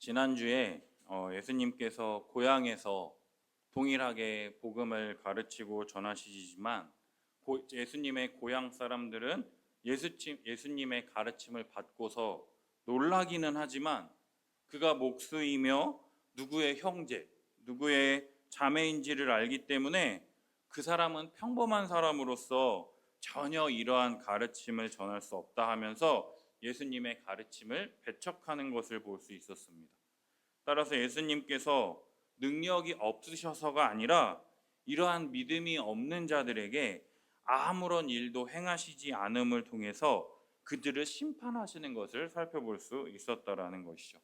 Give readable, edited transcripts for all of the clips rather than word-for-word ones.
지난주에 예수님께서 고향에서 동일하게 복음을 가르치고 전하시지만 예수님의 고향 사람들은 예수님의 가르침을 받고서 놀라기는 하지만 그가 목수이며 누구의 형제, 누구의 자매인지를 알기 때문에 그 사람은 평범한 사람으로서 전혀 이러한 가르침을 전할 수 없다 하면서 예수님의 가르침을 배척하는 것을 볼 수 있었습니다. 따라서 예수님께서 능력이 없으셔서가 아니라 이러한 믿음이 없는 자들에게 아무런 일도 행하시지 않음을 통해서 그들을 심판하시는 것을 살펴볼 수 있었다라는 것이죠.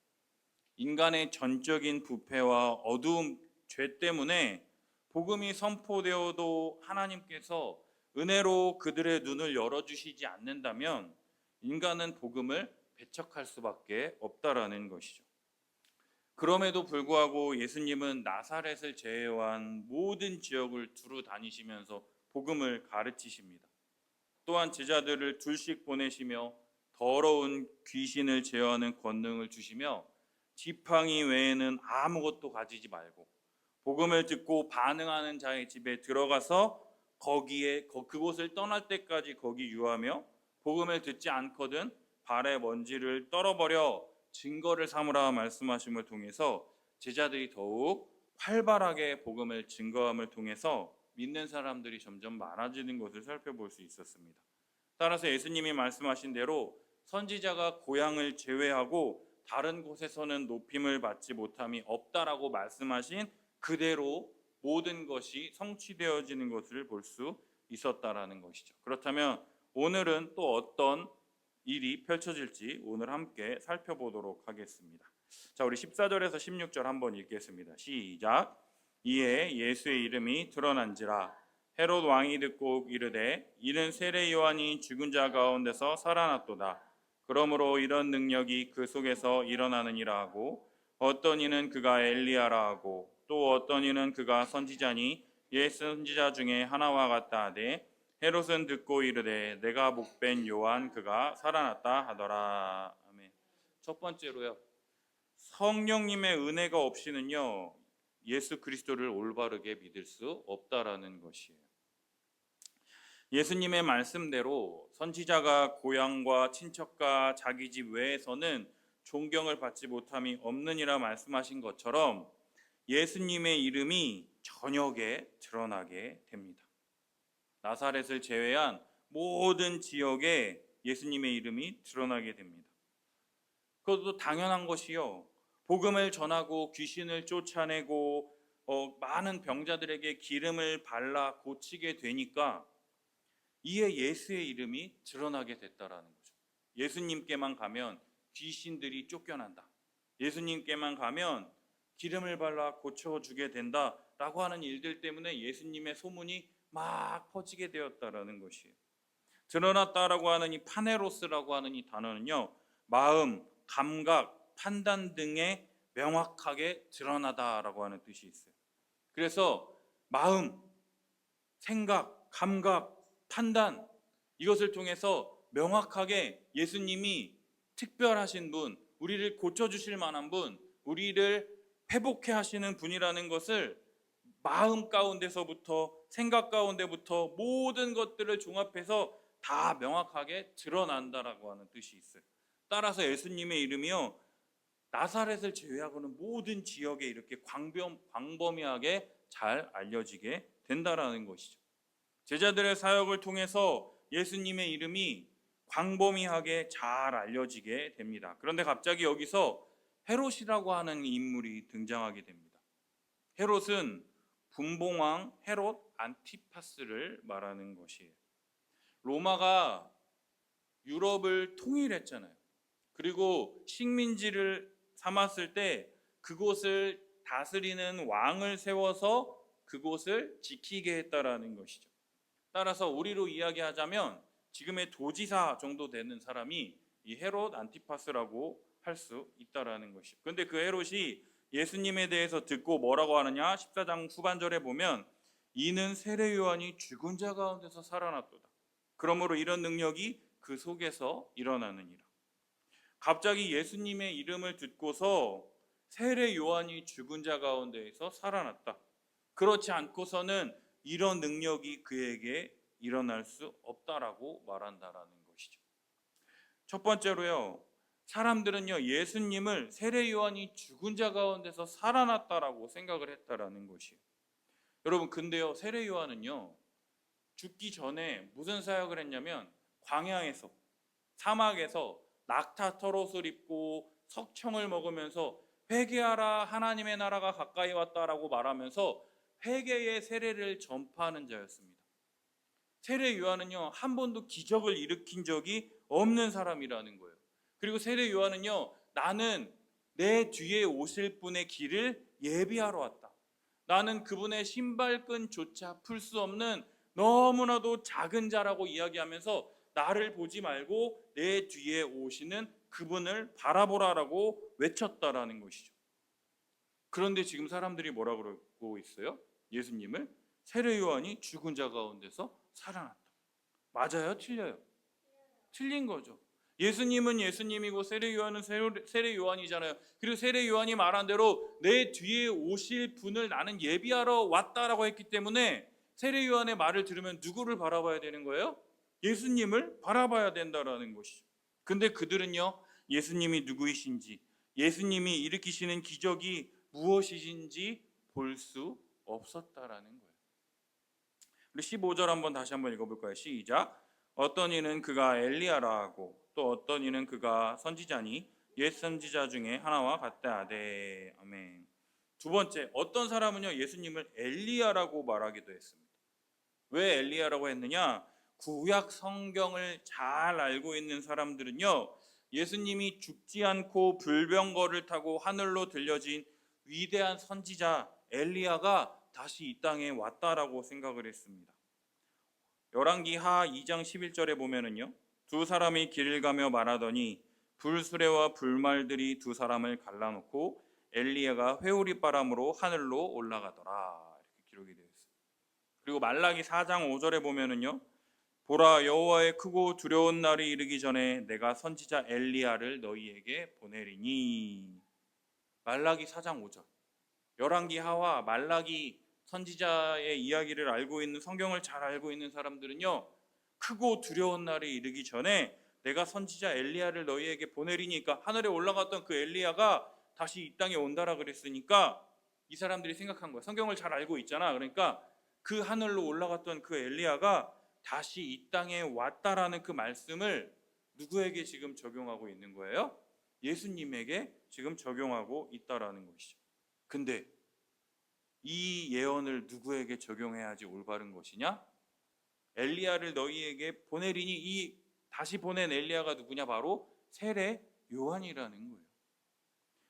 인간의 전적인 부패와 어두움, 죄 때문에 복음이 선포되어도 하나님께서 은혜로 그들의 눈을 열어주시지 않는다면 인간은 복음을 배척할 수밖에 없다라는 것이죠. 그럼에도 불구하고 예수님은 나사렛을 제외한 모든 지역을 두루 다니시면서 복음을 가르치십니다. 또한 제자들을 둘씩 보내시며 더러운 귀신을 제어하는 권능을 주시며 지팡이 외에는 아무것도 가지지 말고 복음을 듣고 반응하는 자의 집에 들어가서 그곳을 떠날 때까지 거기 유하며 복음을 듣지 않거든 발에 먼지를 떨어버려 증거를 삼으라 말씀하심을 통해서 제자들이 더욱 활발하게 복음을 증거함을 통해서 믿는 사람들이 점점 많아지는 것을 살펴볼 수 있었습니다. 따라서 예수님이 말씀하신 대로 선지자가 고향을 제외하고 다른 곳에서는 높임을 받지 못함이 없다라고 말씀하신 그대로 모든 것이 성취되어지는 것을 볼 수 있었다라는 것이죠. 그렇다면 오늘은 또 어떤 일이 펼쳐질지 오늘 함께 살펴보도록 하겠습니다. 자, 우리 14절에서 16절 한번 읽겠습니다. 시작. 이에 예수의 이름이 드러난지라 헤롯 왕이 듣고 이르되 이는 세례 요한이 죽은 자 가운데서 살아났도다. 그러므로 이런 능력이 그 속에서 일어나느니라 하고 어떤 이는 그가 엘리야라 하고 또 어떤 이는 그가 선지자니 옛 선지자 중에 하나와 같다 하되 헤롯은 듣고 이르되 내가 목벤 요한 그가 살아났다 하더라. 아멘. 첫 번째로요, 성령님의 은혜가 없이는요 예수 그리스도를 올바르게 믿을 수 없다라는 것이에요. 예수님의 말씀대로 선지자가 고향과 친척과 자기 집 외에서는 존경을 받지 못함이 없느니라 말씀하신 것처럼 예수님의 이름이 저녁에 드러나게 됩니다. 나사렛을 제외한 모든 지역에 예수님의 이름이 드러나게 됩니다. 그것도 당연한 것이요. 복음을 전하고 귀신을 쫓아내고 많은 병자들에게 기름을 발라 고치게 되니까 이에 예수의 이름이 드러나게 됐다라는 거죠. 예수님께만 가면 귀신들이 쫓겨난다. 예수님께만 가면 기름을 발라 고쳐주게 된다라고 하는 일들 때문에 예수님의 소문이 막 퍼지게 되었다라는 것이에요. 드러났다라고 하는 이 파네로스라고 하는 이 단어는요, 마음, 감각, 판단 등에 명확하게 드러나다라고 하는 뜻이 있어요. 그래서 마음, 생각, 감각, 판단, 이것을 통해서 명확하게 예수님이 특별하신 분, 우리를 고쳐주실 만한 분, 우리를 회복해 하시는 분이라는 것을 마음 가운데서부터 생각 가운데부터 모든 것들을 종합해서 다 명확하게 드러난다라고 하는 뜻이 있어요. 따라서 예수님의 이름이요, 나사렛을 제외하고는 모든 지역에 이렇게 광범위하게 잘 알려지게 된다라는 것이죠. 제자들의 사역을 통해서 예수님의 이름이 광범위하게 잘 알려지게 됩니다. 그런데 갑자기 여기서 헤롯이라고 하는 인물이 등장하게 됩니다. 헤롯은 분봉왕 헤롯 안티파스를 말하는 것이에요. 로마가 유럽을 통일했잖아요. 그리고 식민지를 삼았을 때 그곳을 다스리는 왕을 세워서 그곳을 지키게 했다라는 것이죠. 따라서 우리로 이야기하자면 지금의 도지사 정도 되는 사람이 이 헤롯 안티파스라고 할 수 있다라는 것이죠. 그런데 그 헤롯이 예수님에 대해서 듣고 뭐라고 하느냐? 14장 후반절에 보면 이는 세례 요한이 죽은 자 가운데서 살아났도다. 그러므로 이런 능력이 그 속에서 일어나느니라. 갑자기 예수님의 이름을 듣고서 세례 요한이 죽은 자 가운데에서 살아났다. 그렇지 않고서는 이런 능력이 그에게 일어날 수 없다라고 말한다라는 것이죠. 첫 번째로요, 사람들은요 예수님을 세례 요한이 죽은 자 가운데서 살아났다라고 생각을 했다라는 것이에요. 여러분, 근데요 세례 요한은요 죽기 전에 무슨 사역을 했냐면 광야에서, 사막에서 낙타 털옷을 입고 석청을 먹으면서 회개하라 하나님의 나라가 가까이 왔다라고 말하면서 회개의 세례를 전파하는 자였습니다. 세례 요한은요 한 번도 기적을 일으킨 적이 없는 사람이라는 거예요. 그리고 세례 요한은요, 나는 내 뒤에 오실 분의 길을 예비하러 왔다. 나는 그분의 신발끈조차 풀 수 없는 너무나도 작은 자라고 이야기하면서 나를 보지 말고 내 뒤에 오시는 그분을 바라보라라고 외쳤다라는 것이죠. 그런데 지금 사람들이 뭐라 그러고 있어요? 예수님을 세례 요한이 죽은 자 가운데서 살아났다. 맞아요? 틀려요? 틀린 거죠. 예수님은 예수님이고 세례 요한은 세례 요한이잖아요. 그리고 세례 요한이 말한 대로 내 뒤에 오실 분을 나는 예비하러 왔다라고 했기 때문에 세례 요한의 말을 들으면 누구를 바라봐야 되는 거예요? 예수님을 바라봐야 된다라는 것이죠. 근데 그들은요 예수님이 누구이신지, 예수님이 일으키시는 기적이 무엇이신지 볼 수 없었다라는 거예요. 우리 15절 한번 다시 한번 읽어볼까요? 시작. 어떤 이는 그가 엘리야라 하고 또 어떤 이는 그가 선지자니 옛 선지자 중에 하나와 같다 하되. 아멘. 두 번째, 어떤 사람은요 예수님을 엘리야라고 말하기도 했습니다. 왜 엘리야라고 했느냐? 구약 성경을 잘 알고 있는 사람들은요 예수님이 죽지 않고 불병거를 타고 하늘로 들려진 위대한 선지자 엘리야가 다시 이 땅에 왔다라고 생각을 했습니다. 열왕기하 2장 11절에 보면은요, 두 사람이 길을 가며 말하더니 불수레와 불말들이 두 사람을 갈라놓고 엘리야가 회오리 바람으로 하늘로 올라가더라. 이렇게 기록이 되어 있습니다. 그리고 말라기 4장 5절에 보면은요, 보라 여호와의 크고 두려운 날이 이르기 전에 내가 선지자 엘리야를 너희에게 보내리니. 말라기 4장 5절. 열왕기하와 말라기 선지자의 이야기를 알고 있는, 성경을 잘 알고 있는 사람들은요 크고 두려운 날이 이르기 전에 내가 선지자 엘리야를 너희에게 보내리니까, 하늘에 올라갔던 그 엘리야가 다시 이 땅에 온다라 그랬으니까 이 사람들이 생각한 거야. 성경을 잘 알고 있잖아. 그러니까 그 하늘로 올라갔던 그 엘리야가 다시 이 땅에 왔다라는 그 말씀을 누구에게 지금 적용하고 있는 거예요? 예수님에게 지금 적용하고 있다라는 것이죠. 근데 이 예언을 누구에게 적용해야지 올바른 것이냐? 엘리야를 너희에게 보내리니, 이 다시 보낸 엘리야가 누구냐? 바로 세례 요한이라는 거예요.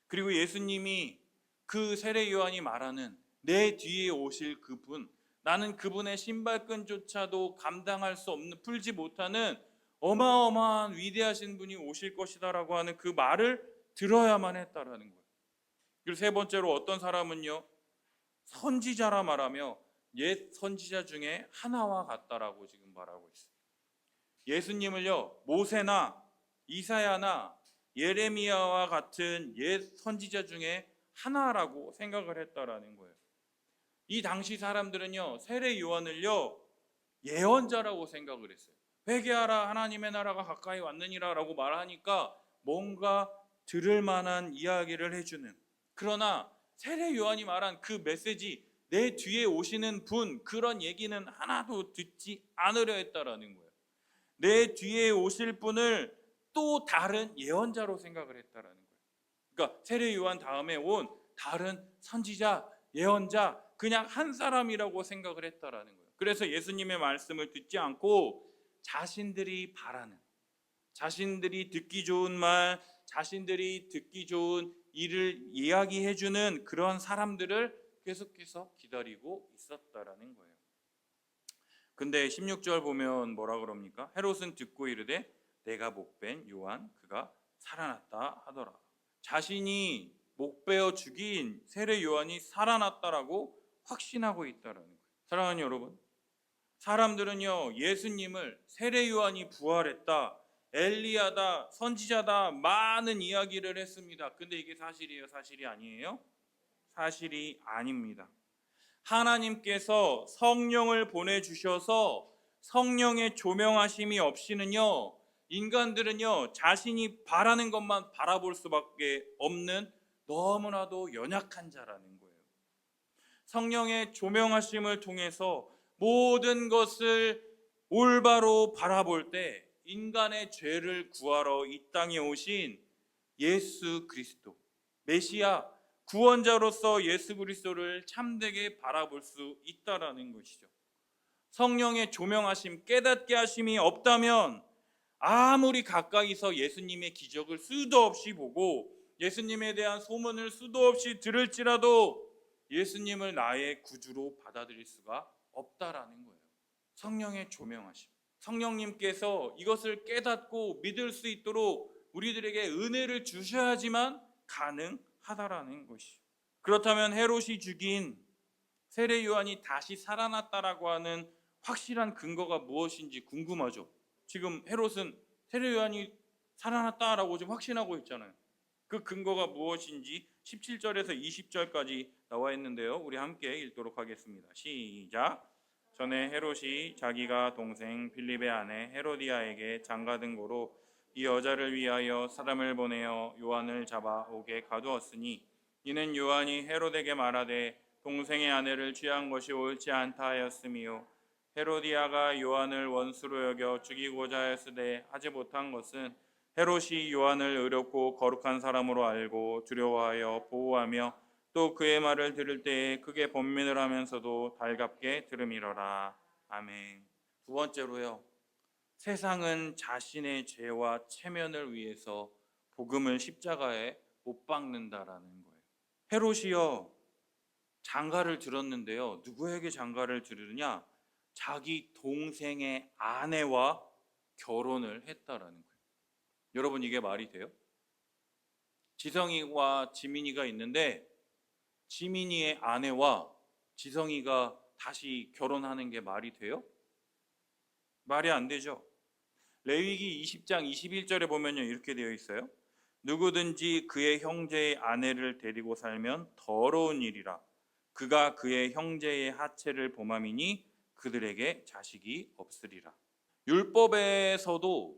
그리고 예수님이 그 세례 요한이 말하는 내 뒤에 오실 그분, 나는 그분의 신발끈조차도 감당할 수 없는, 풀지 못하는 어마어마한 위대하신 분이 오실 것이다라고 하는 그 말을 들어야만 했다라는 거예요. 그리고 세 번째로 어떤 사람은요 선지자라 말하며 옛 선지자 중에 하나와 같다라고 지금 말하고 있어요. 예수님을요 모세나 이사야나 예레미야와 같은 옛 선지자 중에 하나라고 생각을 했다라는 거예요. 이 당시 사람들은요 세례 요한을요 예언자라고 생각을 했어요. 회개하라 하나님의 나라가 가까이 왔느니라 라고 말하니까 뭔가 들을 만한 이야기를 해주는, 그러나 세례 요한이 말한 그 메시지, 내 뒤에 오시는 분, 그런 얘기는 하나도 듣지 않으려 했다라는 거예요. 내 뒤에 오실 분을 또 다른 예언자로 생각을 했다라는 거예요. 그러니까 세례 요한 다음에 온 다른 선지자, 예언자, 그냥 한 사람이라고 생각을 했다라는 거예요. 그래서 예수님의 말씀을 듣지 않고 자신들이 바라는, 자신들이 듣기 좋은 말, 자신들이 듣기 좋은 일을 이야기해주는 그런 사람들을 계속해서 기다리고 있었다라는 거예요. 근데 16절 보면 뭐라 그럽니까? 헤롯은 듣고 이르되 내가 목벤 요한 그가 살아났다 하더라. 자신이 목베어 죽인 세례 요한이 살아났다라고 확신하고 있다라는 거예요. 사랑하는 여러분, 사람들은요 예수님을 세례 요한이 부활했다, 엘리야다, 선지자다, 많은 이야기를 했습니다. 근데 이게 사실이에요? 사실이 아니에요? 사실이 아닙니다. 하나님께서 성령을 보내주셔서 성령의 조명하심이 없이는요, 인간들은요, 자신이 바라는 것만 바라볼 수밖에 없는 너무나도 연약한 자라는 거예요. 성령의 조명하심을 통해서 모든 것을 올바로 바라볼 때 인간의 죄를 구하러 이 땅에 오신 예수 그리스도, 메시아, 구원자로서 예수 그리스도를 참되게 바라볼 수 있다라는 것이죠. 성령의 조명하심, 깨닫게 하심이 없다면 아무리 가까이서 예수님의 기적을 수도 없이 보고 예수님에 대한 소문을 수도 없이 들을지라도 예수님을 나의 구주로 받아들일 수가 없다라는 거예요. 성령의 조명하심. 성령님께서 이것을 깨닫고 믿을 수 있도록 우리들에게 은혜를 주셔야지만 가능하다라는 것이죠. 그렇다면 헤롯이 죽인 세례 요한이 다시 살아났다라고 하는 확실한 근거가 무엇인지 궁금하죠. 지금 헤롯은 세례 요한이 살아났다라고 지금 확신하고 있잖아요. 그 근거가 무엇인지 17절에서 20절까지 나와 있는데요. 우리 함께 읽도록 하겠습니다. 시작. 전에 헤롯이 자기가 동생 빌립의 아내 헤로디아에게 장가든 고로 이 여자를 위하여 사람을 보내어 요한을 잡아 옥에 가두었으니 이는 요한이 헤롯에게 말하되 동생의 아내를 취한 것이 옳지 않다 하였으며 헤로디아가 요한을 원수로 여겨 죽이고자 하였으되 하지 못한 것은 헤롯이 요한을 의롭고 거룩한 사람으로 알고 두려워하여 보호하며 또 그의 말을 들을 때에 크게 번민을 하면서도 달갑게 들음이러라. 아멘. 두 번째로요. 세상은 자신의 죄와 체면을 위해서 복음을 십자가에 못 박는다라는 거예요. 헤롯이요. 장가를 들었는데요. 누구에게 장가를 들으냐? 자기 동생의 아내와 결혼을 했다라는 거예요. 여러분 이게 말이 돼요? 지성이와 지민이가 있는데 지민이의 아내와 지성이가 다시 결혼하는 게 말이 돼요? 말이 안 되죠. 레위기 20장 21절에 보면요 이렇게 되어 있어요. 누구든지 그의 형제의 아내를 데리고 살면 더러운 일이라. 그가 그의 형제의 하체를 범함이니 그들에게 자식이 없으리라. 율법에서도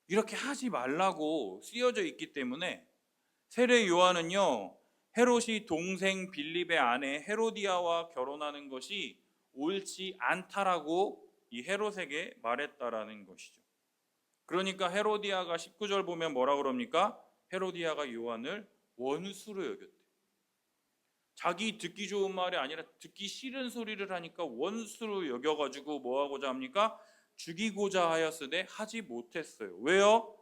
이렇게 하지 말라고 쓰여져 있기 때문에 세례 요한은요 헤롯이 동생 빌립의 아내 헤로디아와 결혼하는 것이 옳지 않다라고 이 헤롯에게 말했다라는 것이죠. 그러니까 헤로디아가 19절 보면 뭐라 그럽니까? 헤로디아가 요한을 원수로 여겼대. 자기 듣기 좋은 말이 아니라 듣기 싫은 소리를 하니까 원수로 여겨가지고 뭐하고자 합니까? 죽이고자 하였으되 하지 못했어요. 왜요?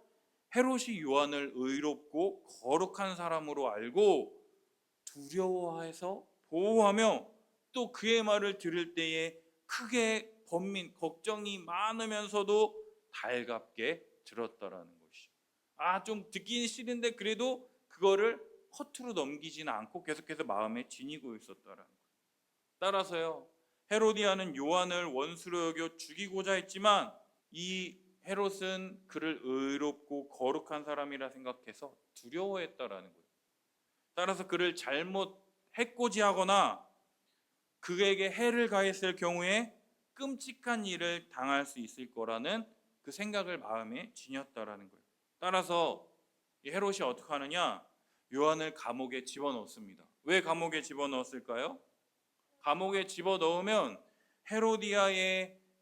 헤롯이 요한을 의롭고 거룩한 사람으로 알고 두려워해서 보호하며 또 그의 말을 들을 때에 크게 번민, 걱정이 많으면서도 달갑게 들었다라는 것이죠. 좀 듣기는 싫은데 그래도 그거를 허투루 넘기지는 않고 계속해서 마음에 지니고 있었다라는 거예요. 따라서요 헤로디아는 요한을 원수로 여겨 죽이고자 했지만 이 헤롯은 그를 의롭고 거룩한 사람이라 생각해서 두려워했다라는 거예요. 따라서 그를 잘못 해코지하거나 그에게 해를 가했을 경우에 끔찍한 일을 당할 수 있을 거라는 그 생각을 마음에 지녔다라는 거예요. 따라서 이 헤롯이 어떻게 하느냐? 요한을 감옥에 집어넣습니다. 왜 감옥에 집어넣었을까요? 감옥에 집어넣으면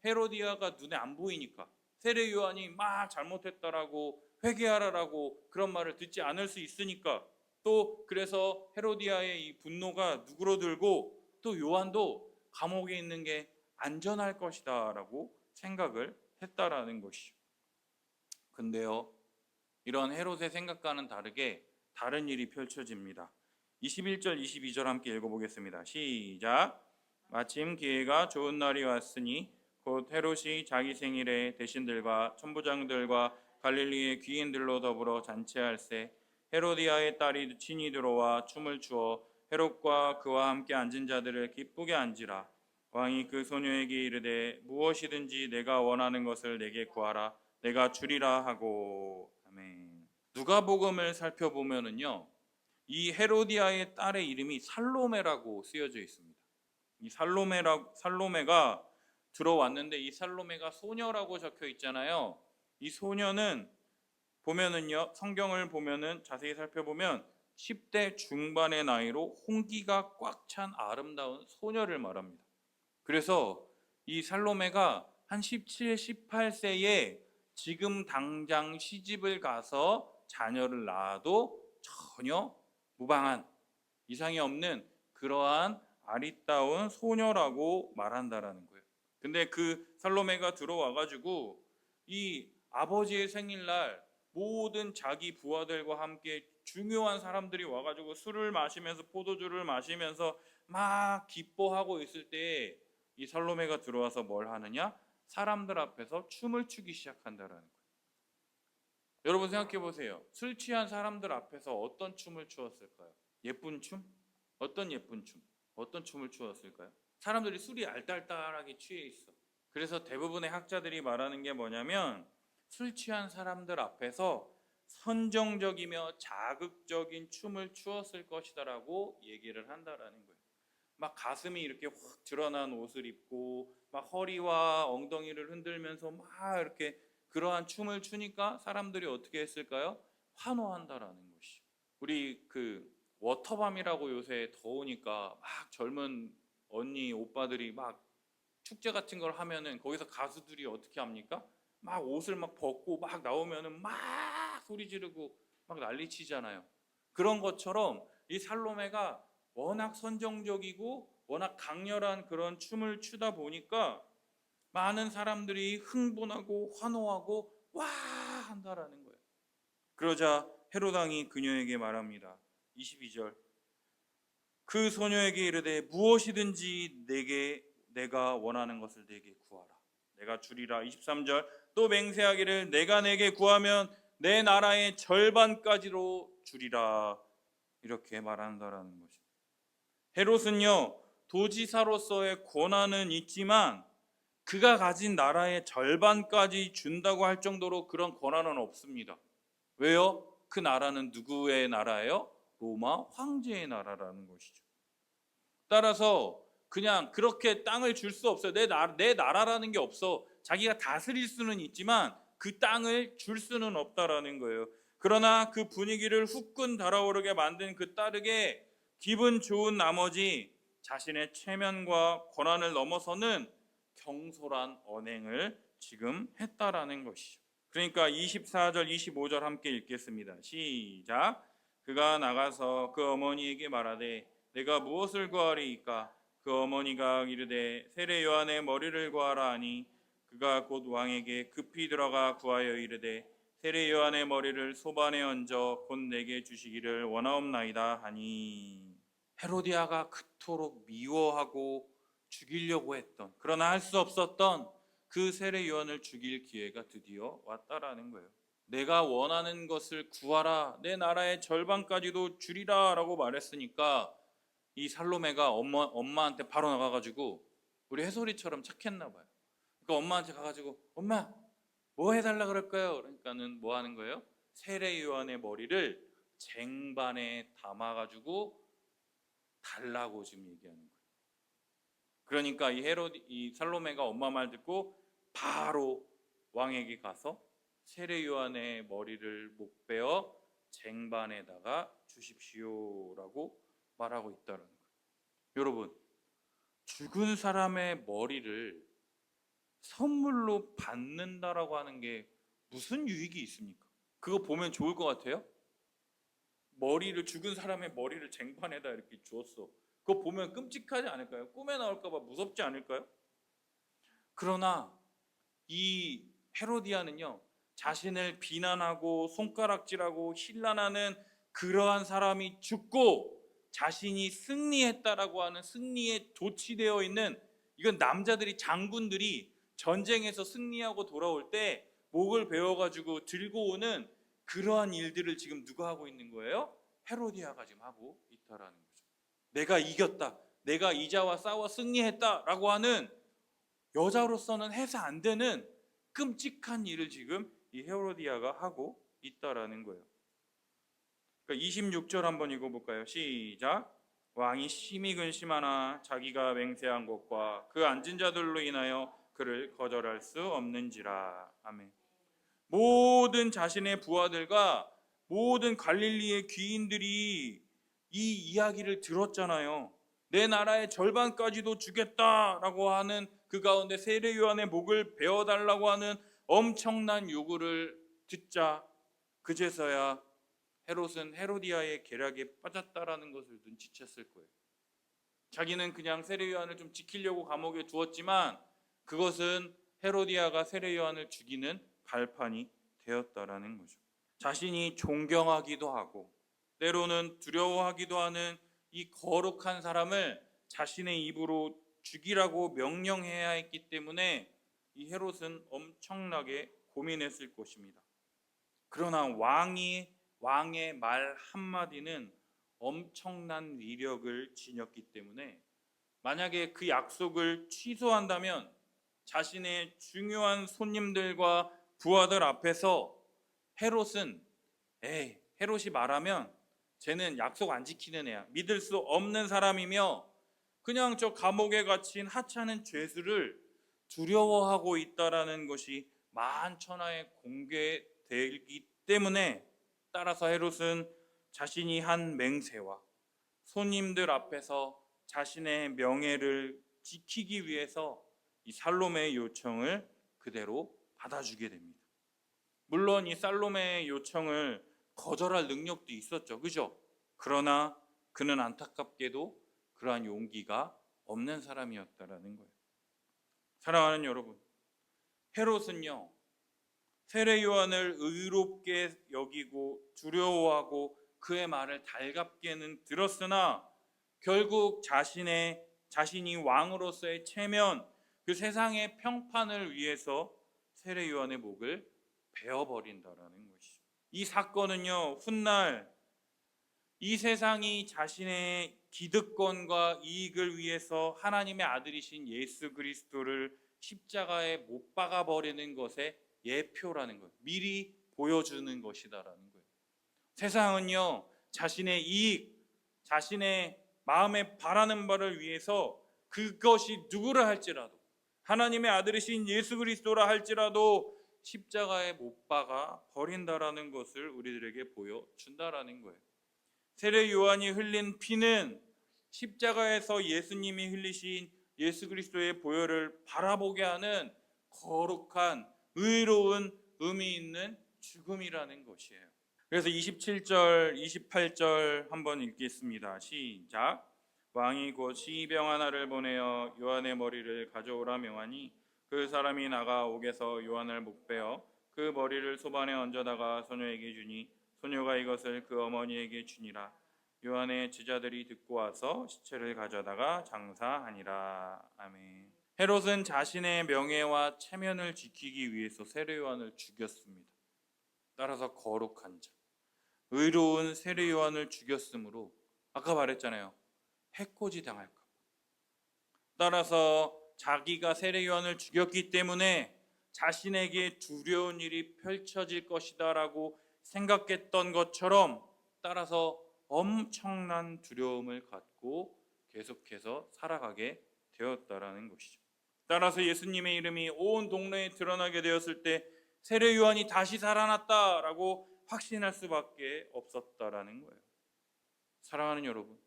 헤로디아가 눈에 안 보이니까 세례 요한이 막 잘못했다라고 회개하라라고 그런 말을 듣지 않을 수 있으니까 또 그래서 헤로디아의 이 분노가 누그러들고 또 요한도 감옥에 있는 게 안전할 것이다라고 생각을 했다라는 것이죠. 근데요 이런 헤롯의 생각과는 다르게 다른 일이 펼쳐집니다. 21절 22절 함께 읽어보겠습니다. 시작. 마침 기회가 좋은 날이 왔으니 곧 헤롯이 자기 생일에 대신들과 천부장들과 갈릴리의 귀인들로 더불어 잔치할세 헤로디아의 딸이 친히 들어와 춤을 추어 헤롯과 그와 함께 앉은 자들을 기쁘게 앉으라. 왕이 그 소녀에게 이르되 무엇이든지 내가 원하는 것을 내게 구하라. 내가 주리라 하고. 아멘. 누가복음을 살펴보면은요, 이 헤로디아의 딸의 이름이 살로메라고 쓰여져 있습니다. 이 살로메가 들어왔는데, 이 살로메가 소녀라고 적혀 있잖아요. 이 소녀는 보면은요, 성경을 보면은 자세히 살펴보면 10대 중반의 나이로 홍기가 꽉 찬 아름다운 소녀를 말합니다. 그래서 이 살로메가 한 17, 18세에 지금 당장 시집을 가서 자녀를 낳아도 전혀 무방한, 이상이 없는 그러한 아리따운 소녀라고 말한다라는 거예요. 근데 그 살로메가 들어와가지고 이 아버지의 생일날 모든 자기 부하들과 함께 중요한 사람들이 와가지고 술을 마시면서 포도주를 마시면서 막 기뻐하고 있을 때 이 살로메가 들어와서 뭘 하느냐? 사람들 앞에서 춤을 추기 시작한다라는 거예요. 여러분 생각해 보세요. 술 취한 사람들 앞에서 어떤 춤을 추었을까요? 예쁜 춤? 어떤 예쁜 춤? 어떤 춤을 추었을까요? 사람들이 술이 알딸딸하게 취해 있어. 그래서 대부분의 학자들이 말하는 게 뭐냐면, 술 취한 사람들 앞에서 선정적이며 자극적인 춤을 추었을 것이다라고 얘기를 한다라는 거예요. 막 가슴이 이렇게 확 드러난 옷을 입고 막 허리와 엉덩이를 흔들면서 막 이렇게 그러한 춤을 추니까 사람들이 어떻게 했을까요? 환호한다라는 것이. 우리 그 워터밤이라고 요새 더우니까 막 젊은 언니 오빠들이 막 축제 같은 걸 하면은 거기서 가수들이 어떻게 합니까? 막 옷을 막 벗고 막 나오면은 막 소리 지르고 막 난리치잖아요. 그런 것처럼 이 살로메가 워낙 선정적이고 워낙 강렬한 그런 춤을 추다 보니까 많은 사람들이 흥분하고 환호하고 와 한다라는 거예요. 그러자 헤롯 왕이 그녀에게 말합니다. 22절. 그 소녀에게 이르되 무엇이든지 내가 원하는 것을 내게 구하라. 내가 주리라. 23절. 또 맹세하기를 내가 내게 구하면 내 나라의 절반까지로 주리라. 이렇게 말한다라는 거죠. 헤롯은요, 도지사로서의 권한은 있지만 그가 가진 나라의 절반까지 준다고 할 정도로 그런 권한은 없습니다. 왜요? 그 나라는 누구의 나라예요? 로마 황제의 나라라는 것이죠. 따라서 그냥 그렇게 땅을 줄 수 없어요. 내 나라라는 게 없어. 자기가 다스릴 수는 있지만 그 땅을 줄 수는 없다라는 거예요. 그러나 그 분위기를 후끈 달아오르게 만든 그 딸에게 기분 좋은 나머지 자신의 체면과 권한을 넘어서는 경솔한 언행을 지금 했다라는 것이죠. 그러니까 24절, 25절 함께 읽겠습니다. 시작. 그가 나가서 그 어머니에게 말하되 내가 무엇을 구하리이까? 그 어머니가 이르되 세례 요한의 머리를 구하라 하니 그가 곧 왕에게 급히 들어가 구하여 이르되 세례 요한의 머리를 소반에 얹어 곧 내게 주시기를 원하옵나이다 하니. 헤로디아가 그토록 미워하고 죽이려고 했던, 그러나 할 수 없었던 그 세례 요한을 죽일 기회가 드디어 왔다라는 거예요. 내가 원하는 것을 구하라, 내 나라의 절반까지도 주리라 라고 말했으니까 이 살로메가 엄마한테 바로 나가가지고, 우리 해솔이처럼 착했나 봐요. 그러니까 엄마한테 가가지고 엄마 뭐 해달라 그럴까요? 그러니까는 뭐 하는 거예요? 세례 요한의 머리를 쟁반에 담아가지고 달라고 지금 얘기하는 거예요. 그러니까 이 살로메가 엄마 말 듣고 바로 왕에게 가서 세례 요한의 머리를 못 베어 쟁반에다가 주십시오라고 말하고 있다는 거예요. 여러분, 죽은 사람의 머리를 선물로 받는다라고 하는 게 무슨 유익이 있습니까? 그거 보면 좋을 것 같아요? 죽은 사람의 머리를 쟁반에다 이렇게 주었어. 그거 보면 끔찍하지 않을까요? 꿈에 나올까봐 무섭지 않을까요? 그러나 이 헤로디아는요, 자신을 비난하고 손가락질하고 힐난하는 그러한 사람이 죽고 자신이 승리했다라고 하는 승리에 도취되어 있는, 이건 남자들이, 장군들이 전쟁에서 승리하고 돌아올 때 목을 베어가지고 들고 오는 그러한 일들을 지금 누가 하고 있는 거예요? 헤로디아가 지금 하고 있다라는 거죠. 내가 이겼다, 내가 이자와 싸워 승리했다라고 하는, 여자로서는 해서 안 되는 끔찍한 일을 지금 이 헤로디아가 하고 있다라는 거예요. 그러니까 26절 한번 읽어볼까요? 시작. 왕이 심히 근심하나 자기가 맹세한 것과 그 앉은 자들로 인하여 그를 거절할 수 없는지라. 아멘. 모든 자신의 부하들과 모든 갈릴리의 귀인들이 이 이야기를 들었잖아요. 내 나라의 절반까지도 주겠다라고 하는 그 가운데 세례 요한의 목을 베어달라고 하는 엄청난 요구를 듣자 그제서야 헤롯은 헤로디아의 계략에 빠졌다라는 것을 눈치챘을 거예요. 자기는 그냥 세례 요한을 좀 지키려고 감옥에 두었지만 그것은 헤로디아가 세례 요한을 죽이는 발판이 되었다라는 거죠. 자신이 존경하기도 하고 때로는 두려워하기도 하는 이 거룩한 사람을 자신의 입으로 죽이라고 명령해야 했기 때문에 이 헤롯은 엄청나게 고민했을 것입니다. 그러나 왕의 말 한마디는 엄청난 위력을 지녔기 때문에 만약에 그 약속을 취소한다면 자신의 중요한 손님들과 부하들 앞에서 헤롯은 헤롯이 말하면 쟤는 약속 안 지키는 애야, 믿을 수 없는 사람이며 그냥 저 감옥에 갇힌 하찮은 죄수를 두려워하고 있다라는 것이 만천하에 공개되기 때문에 따라서 헤롯은 자신이 한 맹세와 손님들 앞에서 자신의 명예를 지키기 위해서 이 살로메의 요청을 그대로 받아주게 됩니다. 물론 이 살로메의 요청을 거절할 능력도 있었죠. 그죠? 그러나 그는 안타깝게도 그러한 용기가 없는 사람이었다라는 거예요. 사랑하는 여러분, 헤롯은요 세례 요한을 의롭게 여기고 두려워하고 그의 말을 달갑게는 들었으나 결국 자신이 왕으로서의 체면, 그 세상의 평판을 위해서 세례 요한의 목을 베어버린다라는 것이죠. 이 사건은요 훗날 이 세상이 자신의 기득권과 이익을 위해서 하나님의 아들이신 예수 그리스도를 십자가에 못 박아 버리는 것의 예표라는 거예요. 미리 보여주는 것이다라는 거예요. 세상은요 자신의 이익, 자신의 마음에 바라는 바를 위해서 그것이 누구라 할지라도 하나님의 아들이신 예수 그리스도라 할지라도 십자가에 못 박아 버린다라는 것을 우리들에게 보여준다라는 거예요. 세례 요한이 흘린 피는 십자가에서 예수님이 흘리신 예수 그리스도의 보혈을 바라보게 하는 거룩한 의로운 의미 있는 죽음이라는 것이에요. 그래서 27절, 28절 한번 읽겠습니다. 시작. 왕이 곧 시병 하나를 보내어 요한의 머리를 가져오라 명하니 그 사람이 나가 옥에서 요한을 목베어 그 머리를 소반에 얹어다가 소녀에게 주니 소녀가 이것을 그 어머니에게 주니라. 요한의 제자들이 듣고 와서 시체를 가져다가 장사하니라. 아멘. 헤롯은 자신의 명예와 체면을 지키기 위해서 세례 요한을 죽였습니다. 따라서 거룩한 자, 의로운 세례 요한을 죽였으므로 아까 말했잖아요. 해코지 당할까 봐. 따라서 자기가 세례 요한을 죽였기 때문에 자신에게 두려운 일이 펼쳐질 것이다라고 생각했던 것처럼 따라서 엄청난 두려움을 갖고 계속해서 살아가게 되었다라는 것이죠. 따라서 예수님의 이름이 온 동네에 드러나게 되었을 때 세례 요한이 다시 살아났다라고 확신할 수밖에 없었다라는 거예요. 사랑하는 여러분,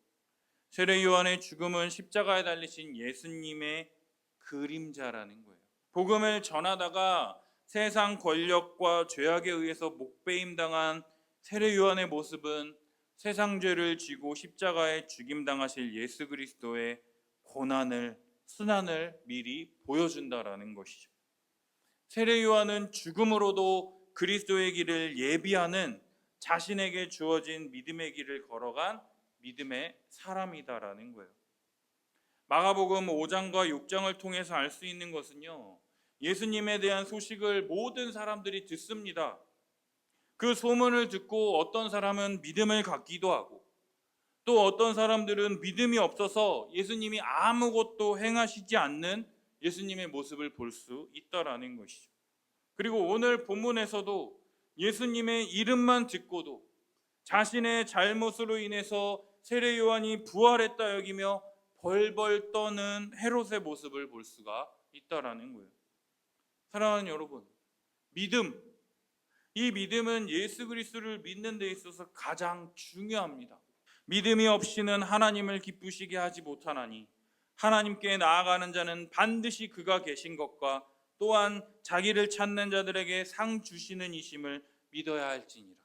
세례 요한의 죽음은 십자가에 달리신 예수님의 그림자라는 거예요. 복음을 전하다가 세상 권력과 죄악에 의해서 목배임 당한 세례 요한의 모습은 세상 죄를 지고 십자가에 죽임 당하실 예수 그리스도의 고난을, 순환을 미리 보여준다라는 것이죠. 세례 요한은 죽음으로도 그리스도의 길을 예비하는 자신에게 주어진 믿음의 길을 걸어간 믿음의 사람이다라는 거예요. 마가복음 5장과 6장을 통해서 알 수 있는 것은요, 예수님에 대한 소식을 모든 사람들이 듣습니다. 그 소문을 듣고 어떤 사람은 믿음을 갖기도 하고 또 어떤 사람들은 믿음이 없어서 예수님이 아무것도 행하시지 않는 예수님의 모습을 볼 수 있다라는 것이죠. 그리고 오늘 본문에서도 예수님의 이름만 듣고도 자신의 잘못으로 인해서 세례 요한이 부활했다 여기며 벌벌 떠는 헤롯의 모습을 볼 수가 있다라는 거예요. 사랑하는 여러분, 믿음, 이 믿음은 예수 그리스도를 믿는 데 있어서 가장 중요합니다. 믿음이 없이는 하나님을 기쁘시게 하지 못하나니 하나님께 나아가는 자는 반드시 그가 계신 것과 또한 자기를 찾는 자들에게 상 주시는 이심을 믿어야 할지니라.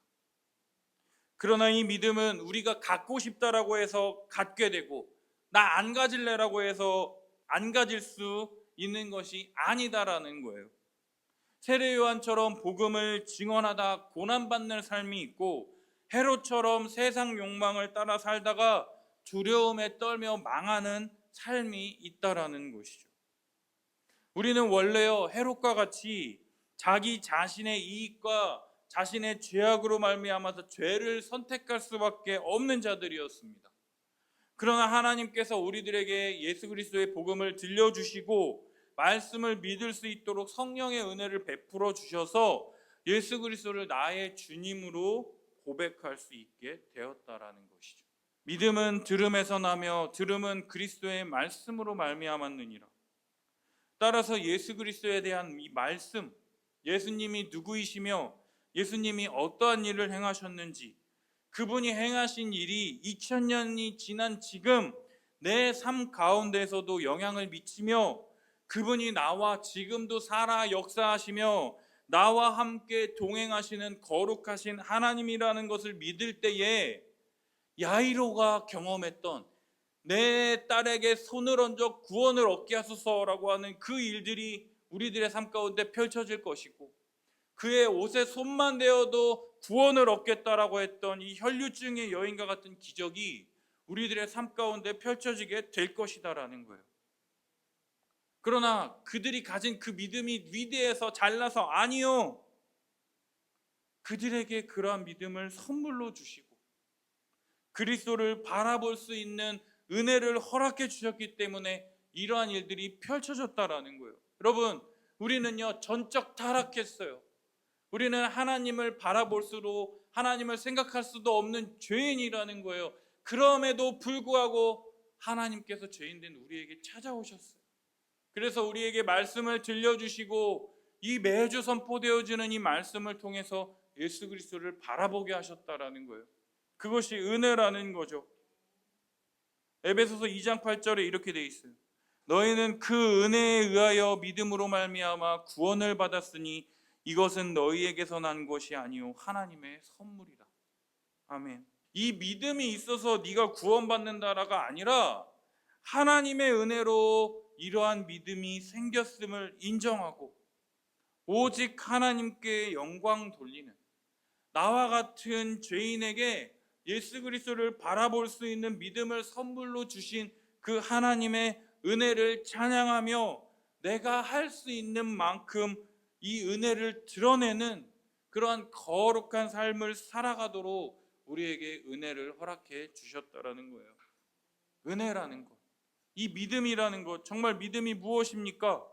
그러나 이 믿음은 우리가 갖고 싶다라고 해서 갖게 되고 나 안 가질래라고 해서 안 가질 수 있는 것이 아니다라는 거예요. 세례 요한처럼 복음을 증언하다 고난받는 삶이 있고 헤롯처럼 세상 욕망을 따라 살다가 두려움에 떨며 망하는 삶이 있다라는 것이죠. 우리는 원래요 헤롯과 같이 자기 자신의 이익과 자신의 죄악으로 말미암아서 죄를 선택할 수밖에 없는 자들이었습니다. 그러나 하나님께서 우리들에게 예수 그리스도의 복음을 들려주시고 말씀을 믿을 수 있도록 성령의 은혜를 베풀어 주셔서 예수 그리스도를 나의 주님으로 고백할 수 있게 되었다라는 것이죠. 믿음은 들음에서 나며 들음은 그리스도의 말씀으로 말미암았느니라. 따라서 예수 그리스도에 대한 이 말씀, 예수님이 누구이시며 예수님이 어떠한 일을 행하셨는지, 그분이 행하신 일이 2000년이 지난 지금 내 삶 가운데서도 영향을 미치며 그분이 나와 지금도 살아 역사하시며 나와 함께 동행하시는 거룩하신 하나님이라는 것을 믿을 때에 야이로가 경험했던 내 딸에게 손을 얹어 구원을 얻게 하소서라고 하는 그 일들이 우리들의 삶 가운데 펼쳐질 것이고 그의 옷에 손만 대어도 구원을 얻겠다라고 했던 이 혈류증의 여인과 같은 기적이 우리들의 삶 가운데 펼쳐지게 될 것이다라는 거예요. 그러나 그들이 가진 그 믿음이 위대해서 잘나서 아니요. 그들에게 그러한 믿음을 선물로 주시고 그리스도를 바라볼 수 있는 은혜를 허락해 주셨기 때문에 이러한 일들이 펼쳐졌다라는 거예요. 여러분, 우리는요 전적 타락했어요. 우리는 하나님을 바라볼 수도 하나님을 생각할 수도 없는 죄인이라는 거예요. 그럼에도 불구하고 하나님께서 죄인된 우리에게 찾아오셨어요. 그래서 우리에게 말씀을 들려주시고 이 매주 선포되어지는 이 말씀을 통해서 예수 그리스도를 바라보게 하셨다라는 거예요. 그것이 은혜라는 거죠. 에베소서 2장 8절에 이렇게 돼 있어요. 너희는 그 은혜에 의하여 믿음으로 말미암아 구원을 받았으니 이것은 너희에게서 난 것이 아니요 하나님의 선물이라. 아멘. 이 믿음이 있어서 네가 구원받는다라가 아니라 하나님의 은혜로 이러한 믿음이 생겼음을 인정하고 오직 하나님께 영광 돌리는 나와 같은 죄인에게 예수 그리스도를 바라볼 수 있는 믿음을 선물로 주신 그 하나님의 은혜를 찬양하며 내가 할 수 있는 만큼 이 은혜를 드러내는 그러한 거룩한 삶을 살아가도록 우리에게 은혜를 허락해 주셨다라는 거예요. 은혜라는 것, 이 믿음이라는 것, 정말 믿음이 무엇입니까?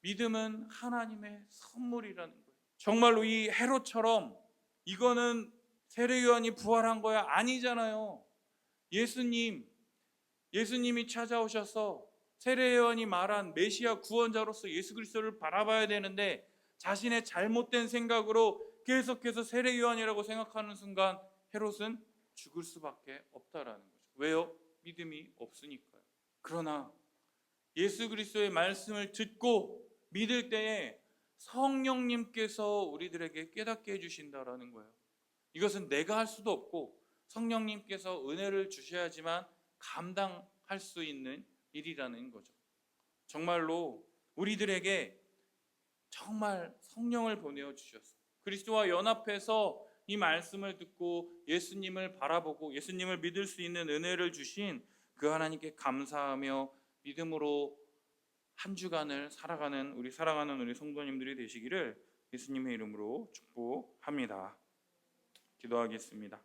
믿음은 하나님의 선물이라는 거예요. 정말로 이 헤롯처럼 이거는 세례 요한이 부활한 거야 아니잖아요. 예수님이 찾아오셔서 세례 요한이 말한 메시아 구원자로서 예수 그리스도를 바라봐야 되는데 자신의 잘못된 생각으로 계속해서 세례 요한이라고 생각하는 순간 헤롯은 죽을 수밖에 없다라는 거죠. 왜요? 믿음이 없으니까요. 그러나 예수 그리스도의 말씀을 듣고 믿을 때에 성령님께서 우리들에게 깨닫게 해주신다라는 거예요. 이것은 내가 할 수도 없고 성령님께서 은혜를 주셔야지만 감당할 수 있는 일이라는 거죠. 정말로 우리들에게 정말 성령을 보내어 주셨어요. 그리스도와 연합해서 이 말씀을 듣고 예수님을 바라보고 예수님을 믿을 수 있는 은혜를 주신 그 하나님께 감사하며 믿음으로 한 주간을 살아가는 우리 성도님들이 되시기를 예수님의 이름으로 축복합니다. 기도하겠습니다.